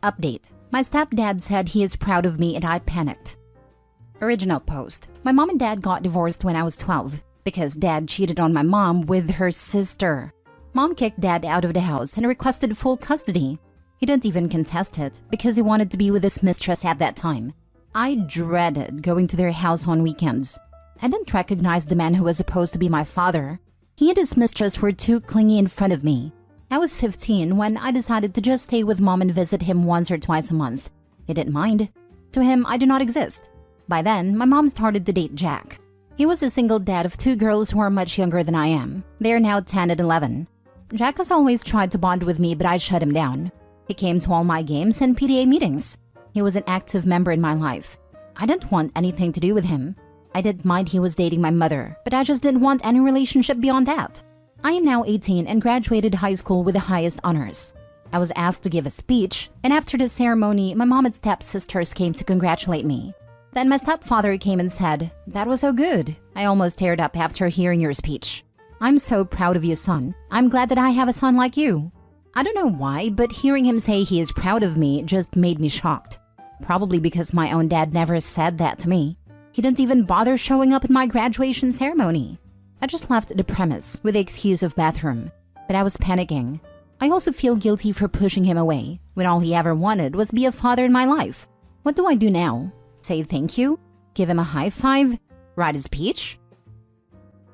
Update. My stepdad said he is proud of me and I panicked. Original post. My mom and dad got divorced when I was 12 because dad cheated on my mom with her sister. Mom kicked dad out of the house and requested full custody. He didn't even contest it because he wanted to be with his mistress at that time. I dreaded going to their house on weekends. I didn't recognize the man who was supposed to be my father. He and his mistress were too clingy in front of me. I was 15 when I decided to just stay with mom and visit him once or twice a month. He didn't mind. To him, I do not exist. By then, my mom started to date Jack. He was a single dad of 2 girls who are much younger than I am. They are now 10 and 11. Jack has always tried to bond with me, but I shut him down. He came to all my games and PTA meetings. He was an active member in my life. I didn't want anything to do with him. I didn't mind he was dating my mother, but I just didn't want any relationship beyond that. I am now 18 and graduated high school with the highest honors. I was asked to give a speech, and after the ceremony, my mom and stepsisters came to congratulate me. Then my stepfather came and said, "That was so good. I almost teared up after hearing your speech. I'm so proud of you, son. I'm glad that I have a son like you." I don't know why, but hearing him say he is proud of me just made me shocked. Probably because my own dad never said that to me. He didn't even bother showing up at my graduation ceremony. I just left the premise with the excuse of bathroom, but I was panicking. I also feel guilty for pushing him away when all he ever wanted was be a father in my life. What do I do now? Say thank you? Give him a high five? Write a speech?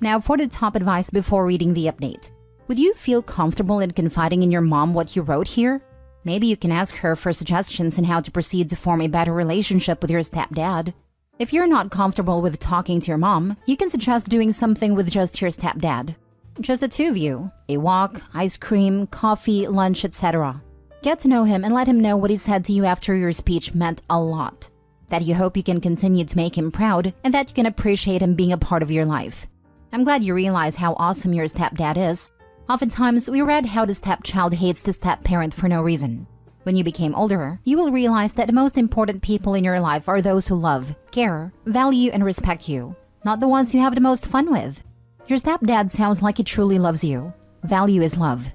Now for the top advice before reading the update. Would you feel comfortable in confiding in your mom what you wrote here? Maybe you can ask her for suggestions on how to proceed to form a better relationship with your stepdad. If you're not comfortable with talking to your mom, you can suggest doing something with just your stepdad. Just the two of you. A walk, ice cream, coffee, lunch, etc. Get to know him and let him know what he said to you after your speech meant a lot. That you hope you can continue to make him proud and that you can appreciate him being a part of your life. I'm glad you realize how awesome your stepdad is. Oftentimes, we read how the stepchild hates the stepparent for no reason. When you became older, you will realize that the most important people in your life are those who love, care, value, and respect you, not the ones you have the most fun with. Your stepdad sounds like he truly loves you. Value is love.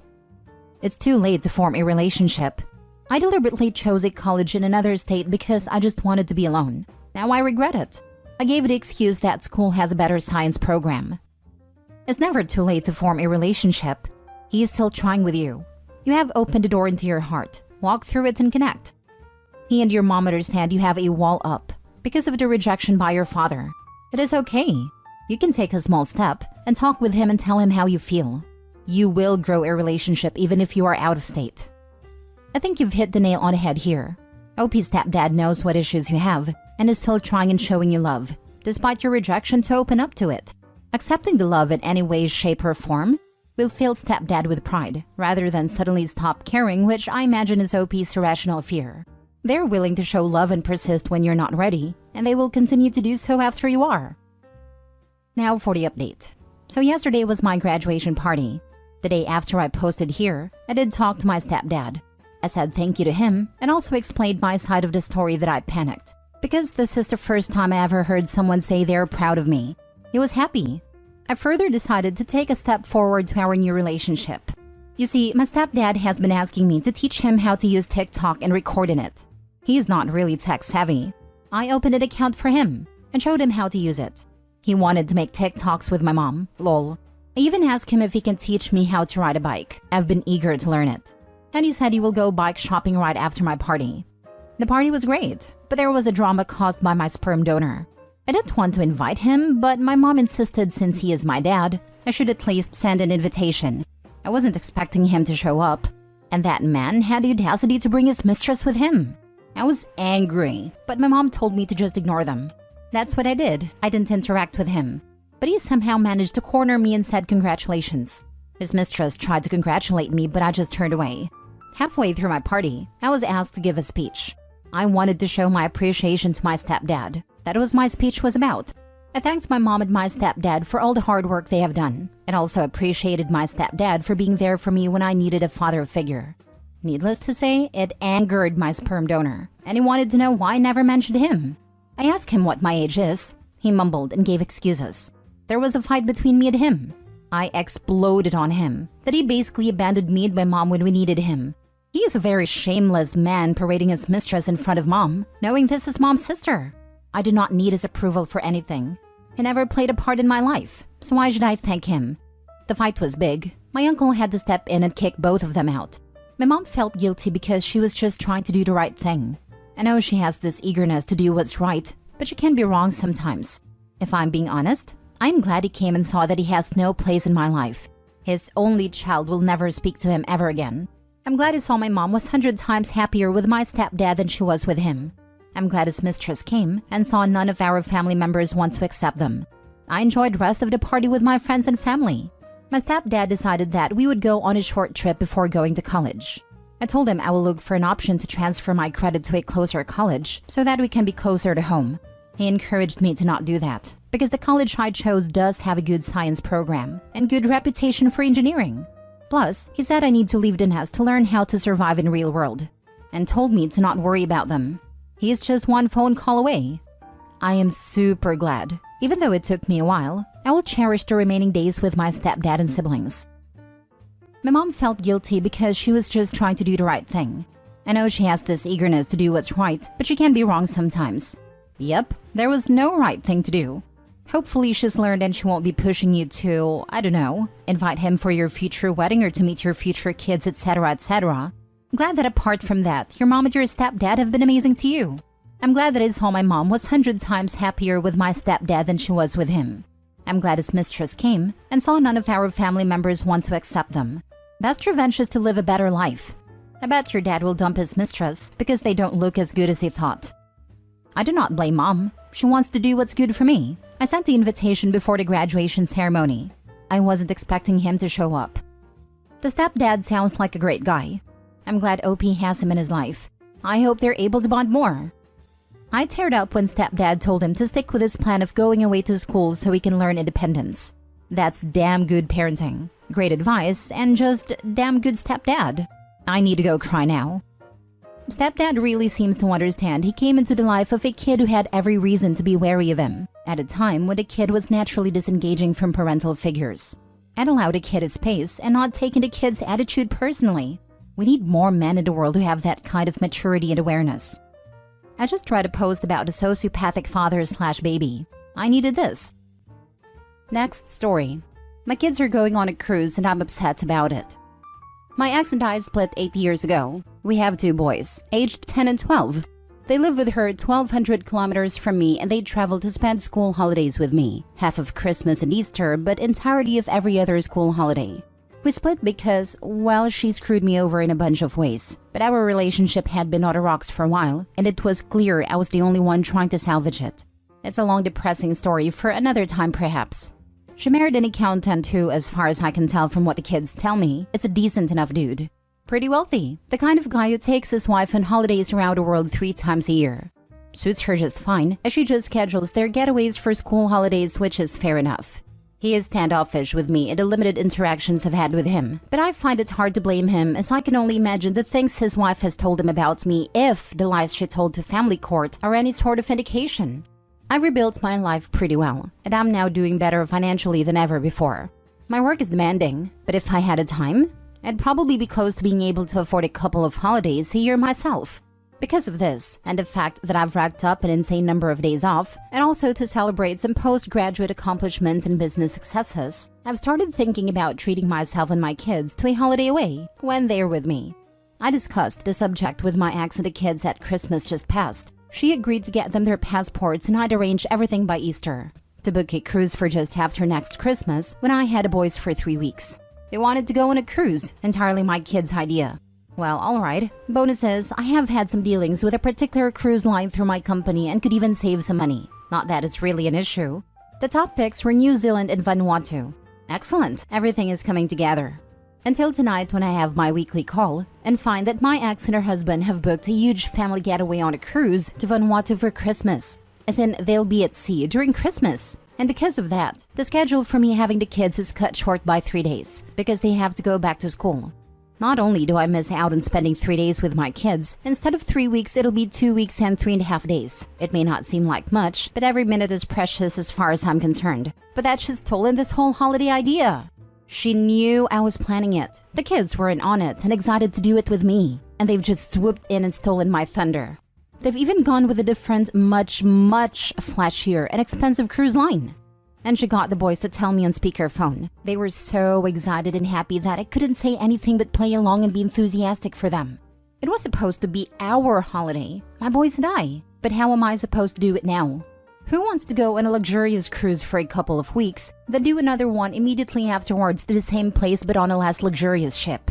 It's too late to form a relationship. I deliberately chose a college in another state because I just wanted to be alone. Now I regret it. I gave the excuse that school has a better science program. It's never too late to form a relationship. He is still trying with you. You have opened the door into your heart. Walk through it and connect. He and your mom understand you have a wall up because of the rejection by your father. It is okay. You can take a small step and talk with him and tell him how you feel. You will grow a relationship even if you are out of state. I think you've hit the nail on the head here. OP's stepdad knows what issues you have and is still trying and showing you love, despite your rejection to open up to it. Accepting the love in any way, shape, or form will fill stepdad with pride, rather than suddenly stop caring, which I imagine is OP's irrational fear. They're willing to show love and persist when you're not ready, and they will continue to do so after you are. Now for the update. So yesterday was my graduation party. The day after I posted here, I did talk to my stepdad. I said thank you to him, and also explained my side of the story that I panicked, because this is the first time I ever heard someone say they're proud of me. He was happy. I further decided to take a step forward to our new relationship. You see, my stepdad has been asking me to teach him how to use TikTok and record in it. He is not really tech savvy. I opened an account for him and showed him how to use it. He wanted to make TikToks with my mom, lol. I even asked him if he can teach me how to ride a bike. I've been eager to learn it. And he said he will go bike shopping right after my party. The party was great, but there was a drama caused by my sperm donor. I didn't want to invite him, but my mom insisted since he is my dad, I should at least send an invitation. I wasn't expecting him to show up, and that man had the audacity to bring his mistress with him. I was angry, but my mom told me to just ignore them. That's what I did. I didn't interact with him, but he somehow managed to corner me and said congratulations. His mistress tried to congratulate me, but I just turned away. Halfway through my party, I was asked to give a speech. I wanted to show my appreciation to my stepdad. That was my speech was about. I thanked my mom and my stepdad for all the hard work they have done, and also appreciated my stepdad for being there for me when I needed a father figure. Needless to say, it angered my sperm donor, and he wanted to know why I never mentioned him. I asked him what my age is. He mumbled and gave excuses. There was a fight between me and him. I exploded on him, that he basically abandoned me and my mom when we needed him. He is a very shameless man parading his mistress in front of Mom, knowing this is Mom's sister. I do not need his approval for anything. He never played a part in my life, so why should I thank him? The fight was big. My uncle had to step in and kick both of them out. My mom felt guilty because she was just trying to do the right thing. I know she has this eagerness to do what's right, but she can be wrong sometimes. If I'm being honest, I'm glad he came and saw that he has no place in my life. His only child will never speak to him ever again. I'm glad he saw my mom was 100 times happier with my stepdad than she was with him. I'm glad his mistress came and saw none of our family members want to accept them. I enjoyed the rest of the party with my friends and family. My stepdad decided that we would go on a short trip before going to college. I told him I will look for an option to transfer my credit to a closer college so that we can be closer to home. He encouraged me to not do that because the college I chose does have a good science program and good reputation for engineering. Plus, he said I need to leave the nest to learn how to survive in the real world and told me to not worry about them. He is just one phone call away. I am super glad. Even though it took me a while, I will cherish the remaining days with my stepdad and siblings. My mom felt guilty because she was just trying to do the right thing. I know she has this eagerness to do what's right, but she can be wrong sometimes. Yep, there was no right thing to do. Hopefully she's learned and she won't be pushing you to, I don't know, invite him for your future wedding or to meet your future kids, etc., etc. I'm glad that apart from that, your mom and your stepdad have been amazing to you. I'm glad that I saw my mom was 100 times happier with my stepdad than she was with him. I'm glad his mistress came and saw none of our family members want to accept them. Best revenge is to live a better life. I bet your dad will dump his mistress because they don't look as good as he thought. I do not blame Mom. She wants to do what's good for me. I sent the invitation before the graduation ceremony. I wasn't expecting him to show up. The stepdad sounds like a great guy. I'm glad OP has him in his life. I hope they're able to bond more. I teared up when stepdad told him to stick with his plan of going away to school so he can learn independence. That's damn good parenting, great advice, and just damn good stepdad. I need to go cry now. Stepdad really seems to understand he came into the life of a kid who had every reason to be wary of him, at a time when the kid was naturally disengaging from parental figures. I'd allow the kid his pace and not taking the kid's attitude personally. We need more men in the world who have that kind of maturity and awareness. I just read a post about the sociopathic father/baby. I needed this. Next story. My kids are going on a cruise and I'm upset about it. My ex and I split 8 years ago. We have 2 boys, aged 10 and 12. They live with her 1,200 kilometers from me and they travel to spend school holidays with me. Half of Christmas and Easter, but entirety of every other school holiday. We split because, well, she screwed me over in a bunch of ways. But our relationship had been on the rocks for a while, and it was clear I was the only one trying to salvage it. It's a long, depressing story for another time, perhaps. She married an accountant who, as far as I can tell from what the kids tell me, is a decent enough dude. Pretty wealthy. The kind of guy who takes his wife on holidays around the world 3 times a year. Suits her just fine, as she just schedules their getaways for school holidays, which is fair enough. He is standoffish with me in the limited interactions I've had with him, but I find it hard to blame him as I can only imagine the things his wife has told him about me if the lies she told to family court are any sort of indication. I've rebuilt my life pretty well, and I'm now doing better financially than ever before. My work is demanding, but if I had a time, I'd probably be close to being able to afford a couple of holidays a year myself. Because of this, and the fact that I've racked up an insane number of days off, and also to celebrate some postgraduate accomplishments and business successes, I've started thinking about treating myself and my kids to a holiday away when they're with me. I discussed the subject with my ex and the kids at Christmas just past. She agreed to get them their passports and I'd arrange everything by Easter. To book a cruise for just after next Christmas when I had the boys for 3 weeks. They wanted to go on a cruise, entirely my kids' idea. Well, alright. Bonus is, I have had some dealings with a particular cruise line through my company and could even save some money. Not that it's really an issue. The top picks were New Zealand and Vanuatu. Excellent, everything is coming together. Until tonight when I have my weekly call and find that my ex and her husband have booked a huge family getaway on a cruise to Vanuatu for Christmas. As in, they'll be at sea during Christmas. And because of that, the schedule for me having the kids is cut short by 3 days because they have to go back to school. Not only do I miss out on spending 3 days with my kids, instead of 3 weeks, it'll be 2 weeks and 3.5 days. It may not seem like much, but every minute is precious as far as I'm concerned. But that's just stolen this whole holiday idea. She knew I was planning it. The kids were in on it and excited to do it with me. And they've just swooped in and stolen my thunder. They've even gone with a different, much flashier and expensive cruise line. And she got the boys to tell me on speakerphone. They were so excited and happy that I couldn't say anything but play along and be enthusiastic for them. It was supposed to be our holiday, my boys and I. But how am I supposed to do it now? Who wants to go on a luxurious cruise for a couple of weeks, then do another one immediately afterwards to the same place but on a less luxurious ship?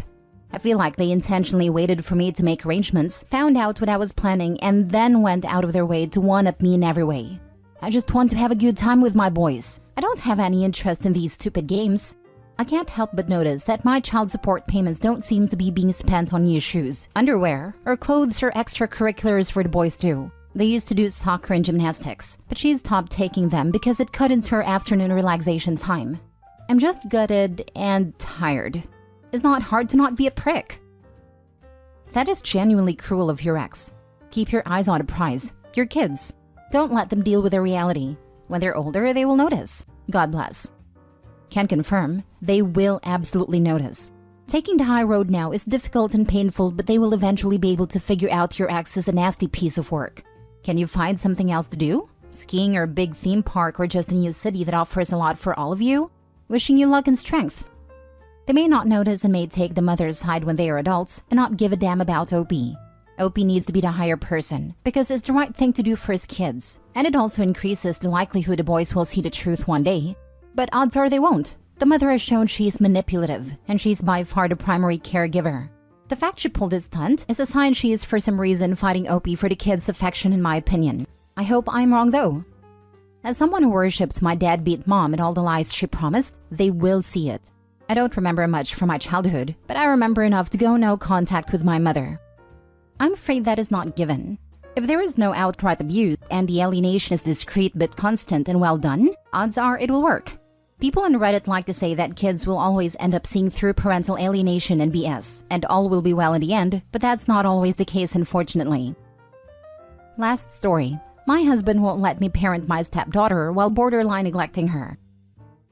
I feel like they intentionally waited for me to make arrangements, found out what I was planning, and then went out of their way to one-up me in every way. I just want to have a good time with my boys. I don't have any interest in these stupid games. I can't help but notice that my child support payments don't seem to be being spent on new shoes, underwear, or clothes or extracurriculars for the boys too. They used to do soccer and gymnastics, but she's stopped taking them because it cut into her afternoon relaxation time. I'm just gutted and tired. It's not hard to not be a prick. That is genuinely cruel of your ex. Keep your eyes on a prize, your kids. Don't let them deal with their reality. When they're older, they will notice. God bless. Can confirm, they will absolutely notice. Taking the high road now is difficult and painful, but they will eventually be able to figure out your ex is a nasty piece of work. Can you find something else to do? Skiing or a big theme park or just a new city that offers a lot for all of you? Wishing you luck and strength. They may not notice and may take the mother's side when they are adults and not give a damn about OP. OP needs to be the higher person because it's the right thing to do for his kids, and it also increases the likelihood the boys will see the truth one day. But odds are they won't. The mother has shown she's manipulative, and she's by far the primary caregiver. The fact she pulled this stunt is a sign she is for some reason fighting OP for the kids' affection in my opinion. I hope I'm wrong though. As someone who worships my dad beat mom and all the lies she promised, they will see it. I don't remember much from my childhood, but I remember enough to go no contact with my mother. I'm afraid that is not given. If there is no outright abuse and the alienation is discreet but constant and well done, odds are it will work. People on Reddit like to say that kids will always end up seeing through parental alienation and BS, and all will be well in the end, but that's not always the case unfortunately. Last story. My husband won't let me parent my stepdaughter while borderline neglecting her.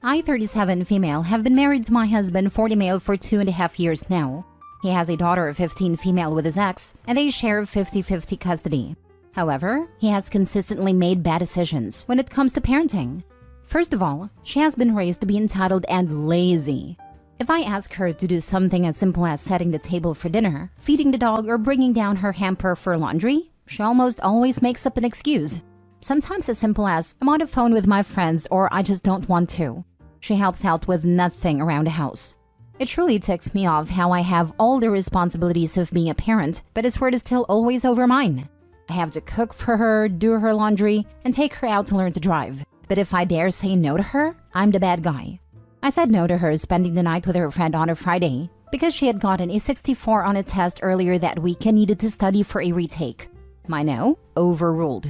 I, 37 female, have been married to my husband, 40 male, for 2.5 years now. He has a daughter, 15 female, with his ex, and they share 50-50 custody. However, he has consistently made bad decisions when it comes to parenting. First of all, she has been raised to be entitled and lazy. If I ask her to do something as simple as setting the table for dinner, feeding the dog, or bringing down her hamper for laundry, she almost always makes up an excuse. Sometimes as simple as, I'm on the phone with my friends or I just don't want to. She helps out with nothing around the house. It truly ticks me off how I have all the responsibilities of being a parent, but his word is still always over mine. I have to cook for her, do her laundry, and take her out to learn to drive. But if I dare say no to her, I'm the bad guy. I said no to her spending the night with her friend on a Friday because she had gotten a 64 on a test earlier that week and needed to study for a retake. My no, overruled.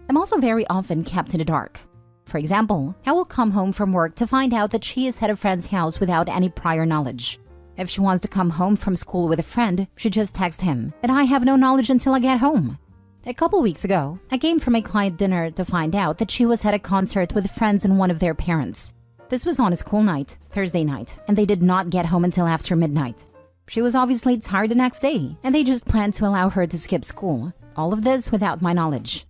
I'm also very often kept in the dark. For example, I will come home from work to find out that she is at a friend's house without any prior knowledge. If she wants to come home from school with a friend, she just texts him, and I have no knowledge until I get home. A couple weeks ago, I came from a client dinner to find out that she was at a concert with friends and one of their parents. This was on a school night, Thursday night, and they did not get home until after midnight. She was obviously tired the next day, and they just planned to allow her to skip school. All of this without my knowledge.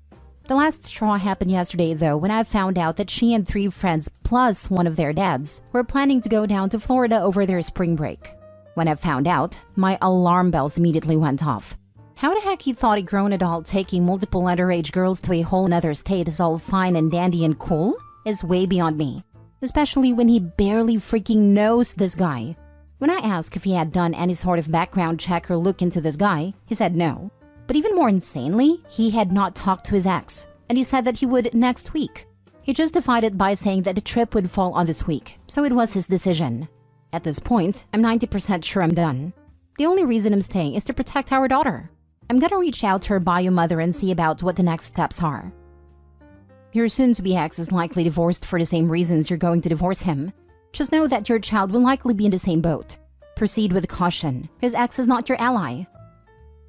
The last straw happened yesterday though when I found out that she and 3 friends plus one of their dads were planning to go down to Florida over their spring break. When I found out, my alarm bells immediately went off. How the heck he thought a grown adult taking multiple underage girls to a whole nother state is all fine and dandy and cool is way beyond me. Especially when he barely freaking knows this guy. When I asked if he had done any sort of background check or look into this guy, he said no. But even more insanely, he had not talked to his ex, and he said that he would next week. He justified it by saying that the trip would fall on this week, so it was his decision. At this point, I'm 90% sure I'm done. The only reason I'm staying is to protect our daughter. I'm gonna reach out to her bio mother and see about what the next steps are. Your soon-to-be ex is likely divorced for the same reasons you're going to divorce him. Just know that your child will likely be in the same boat. Proceed with caution. His ex is not your ally.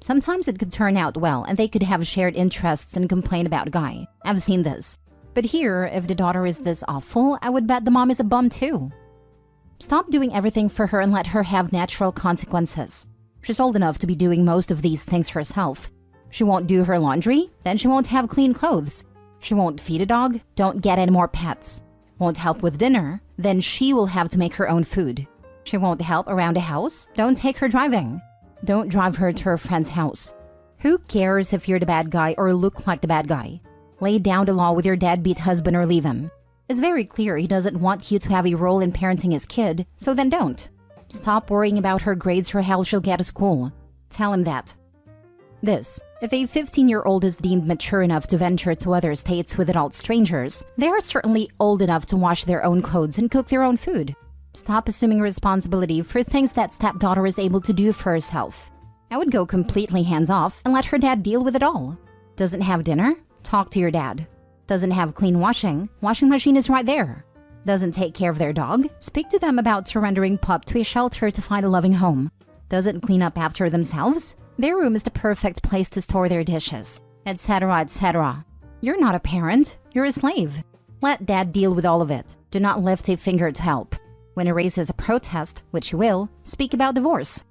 Sometimes it could turn out well and they could have shared interests and complain about a guy. I've seen this. But here, if the daughter is this awful, I would bet the mom is a bum too. Stop doing everything for her and let her have natural consequences. She's old enough to be doing most of these things herself. She won't do her laundry, then she won't have clean clothes. She won't feed a dog, don't get any more pets. Won't help with dinner, then she will have to make her own food. She won't help around a house, don't take her driving. Don't drive her to her friend's house. Who cares if you're the bad guy or look like the bad guy? Lay down the law with your deadbeat husband or leave him. It's very clear he doesn't want you to have a role in parenting his kid, so then don't. Stop worrying about her grades or how she'll get to school. Tell him that. This. If a 15-year-old is deemed mature enough to venture to other states with adult strangers, they are certainly old enough to wash their own clothes and cook their own food. Stop assuming responsibility for things that stepdaughter is able to do for herself. I would go completely hands-off and let her dad deal with it all. Doesn't have dinner? Talk to your dad. Doesn't have clean washing machine is right there. Doesn't take care of their dog? Speak to them about surrendering pup to a shelter to find a loving home. Doesn't clean up after themselves? Their room is the perfect place to store their dishes, etc., etc. You're not a parent, you're a slave. Let dad deal with all of it. Do not lift a finger to help. When he raises a protest, which he will, speak about divorce.